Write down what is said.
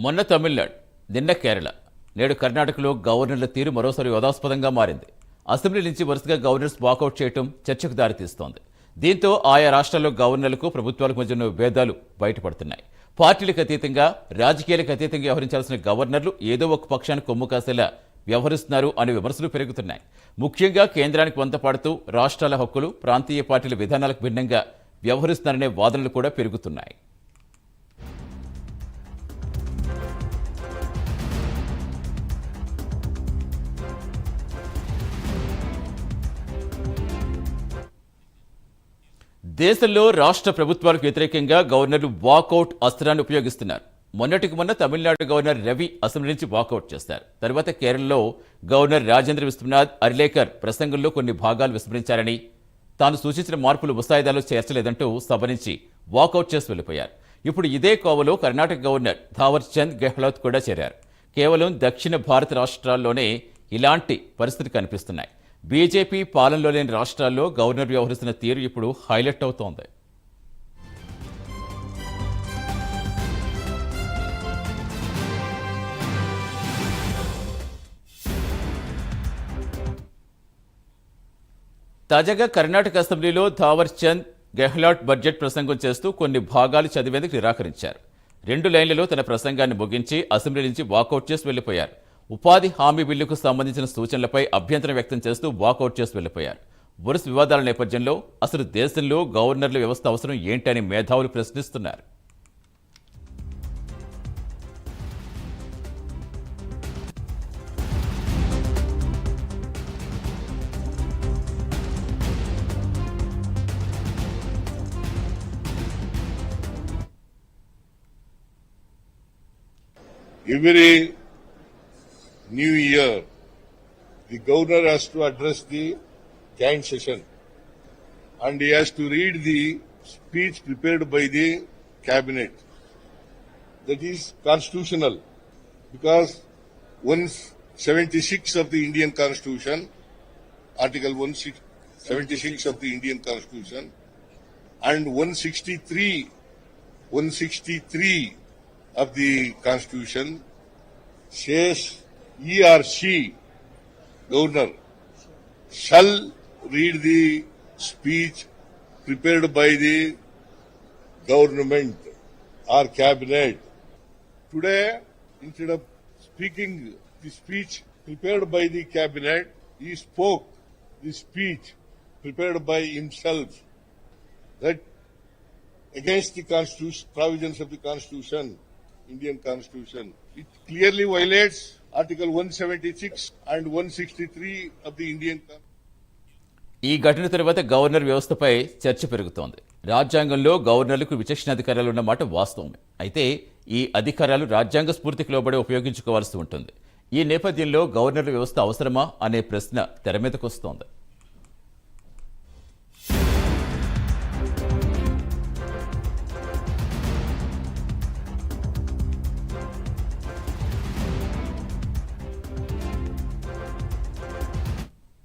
మొన్న తమిళనాడు, నిన్న కేరళ, నేడు కర్ణాటకలో గవర్నర్ల తీరు మరోసారి వివాదాస్పదంగా మారింది. అసెంబ్లీ నుంచి వరుసగా గవర్నర్స్ వాకౌట్ చేయడం చర్చకు దారితీస్తోంది. దీంతో ఆయా రాష్ట్రాల్లో గవర్నర్లకు ప్రభుత్వాలకు మధ్య ఉన్న విభేదాలు బయటపడుతున్నాయి. పార్టీలకు అతీతంగా, రాజకీయాలకు అతీతంగా వ్యవహరించాల్సిన గవర్నర్లు ఏదో ఒక పక్షానికి కొమ్ము కాసేలా వ్యవహరిస్తున్నారు అనే విమర్శలు పెరుగుతున్నాయి. ముఖ్యంగా కేంద్రానికి వంతపాడుతూ రాష్ట్రాల హక్కులు, ప్రాంతీయ పార్టీల విధానాలకు భిన్నంగా వ్యవహరిస్తున్నారనే వాదనలు కూడా పెరుగుతున్నాయి. దేశంలో రాష్ట్ర ప్రభుత్వాలకు వ్యతిరేకంగా గవర్నర్లు వాకౌట్ అస్త్రాన్ని ఉపయోగిస్తున్నారు. మొన్నటికి మొన్న తమిళనాడు గవర్నర్ రవి అసెంబ్లీ నుంచి వాకౌట్ చేశారు. తర్వాత కేరళలో గవర్నర్ రాజేంద్ర విశ్వనాథ్ అర్లేకర్ ప్రసంగంలో కొన్ని భాగాలు విస్మరించారని, తాను సూచించిన మార్పులు ముసాయిదాలో చేర్చలేదంటూ సభ నుంచి వాకౌట్ చేసి వెళ్లిపోయారు. ఇప్పుడు ఇదే కోవలో కర్ణాటక గవర్నర్ థావర్ చంద్ గెహ్లోట్ కూడా చేరారు. కేవలం దక్షిణ భారత రాష్ట్రాల్లోనే ఇలాంటి పరిస్థితి కనిపిస్తున్నాయి. బీజేపీ పాలనలో లేని రాష్ట్రాల్లో గవర్నర్ వ్యవహరిస్తున్న తీరు ఇప్పుడు హైలైట్ అవుతోంది. తాజాగా కర్ణాటక అసెంబ్లీలో థావర్ చంద్ గెహ్లాట్ బడ్జెట్ ప్రసంగం చేస్తూ కొన్ని భాగాలు చదివేందుకు నిరాకరించారు. 2 లైన్లలో తన ప్రసంగాన్ని ముగించి అసెంబ్లీ నుంచి వాకౌట్ చేసి వెళ్లిపోయారు. ఉపాధి హామీ బిల్లుకు సంబంధించిన సూచనలపై అభ్యంతరం వ్యక్తం చేస్తూ వాకౌట్ చేసి వెళ్లిపోయారు. వరుస వివాదాల నేపథ్యంలో అసలు దేశంలో గవర్నర్ల వ్యవస్థ అవసరం ఏంటని మేధావులు ప్రశ్నిస్తున్నారు. Every New Year, the governor has to address the joint session and he has to read the speech prepared by the cabinet. That is constitutional because 176 of the Indian Constitution, Article 176 of the Indian Constitution and 163 of the Constitution says he or she, governor, shall read the speech prepared by the government or cabinet. Today, instead of speaking the speech prepared by the cabinet, he spoke the speech prepared by himself. That against the Constitution, provisions of the Constitution, Indian Constitution. It clearly violates Article 176 and 163 of the Indian Constitution. ఈ ఘటన తర్వాత governor వ్యవస్థపై చర్చ పెరుగుతోంది. రాజ్యాంగంలో గవర్నర్లకు విచక్షణాధికారాలు ఉన్నమాట వాస్తవమే. అయితే ఈ అధికారాలు రాజ్యాంగ స్ఫూర్తికి లోబడి ఉపయోగించుకోవాల్సి ఉంటుంది. ఈ నేపథ్యంలో గవర్నర్ల వ్యవస్థ అవసరమా అనే ప్రశ్న తెర మీదకొస్తోంది.